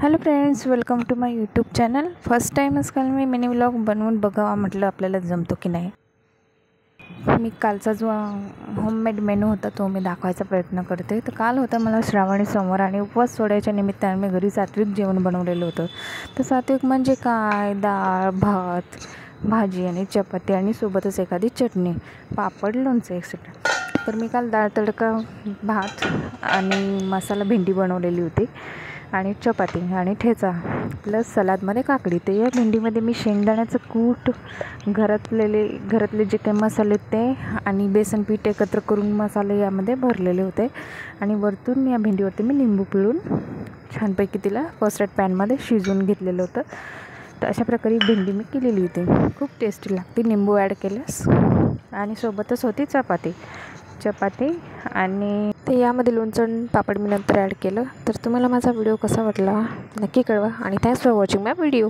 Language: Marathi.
Hello friends, welcome to my YouTube channel. First टाईमच काल मी मिनी व्लॉग बनवून बघावा म्हटलं आपल्याला जमतो की नाही. मी कालचा जो होममेड मेनू होता तो मी दाखवायचा प्रयत्न करते. तर काल होता मला श्रावणी सोमवार आणि उपवास सोडायच्या निमित्ताने मी घरी सात्विक जेवण बनवलेलं होतं. तर सात्विक म्हणजे काय, डाळ, भात, भाजी आणि चपाती आणि सोबतच एखादी चटणी, पापड, लोणचं एक्सेट्रा. तर मी काल डाळ तडका, भात आणि मसाला भेंडी बनवलेली होती आणि चपाती आणि ठेचा प्लस सलादमध्ये काकडी. ते या भेंडीमध्ये मी शेंगदाण्याचं कूट, घरातले जे काही मसाले ते आणि बेसन पीठ एकत्र करून मसाले यामध्ये भरलेले होते आणि वरतून या भेंडीवरती मी लिंबू पिळून छानपैकी तिला फर्स्ट एड पॅनमध्ये शिजवून घेतलेलं होतं. तर अशा प्रकारे भेंडी मी केलेली होती. खूप टेस्टी लागते लिंबू ॲड केल्यास. आणि सोबतच होती चपाती आणि ते यामध्ये लोणचं पापड मी नंतर ॲड केलं. तर तुम्हाला माझा व्हिडिओ कसा वाटला नक्की कळवा आणि thanks for watching my video.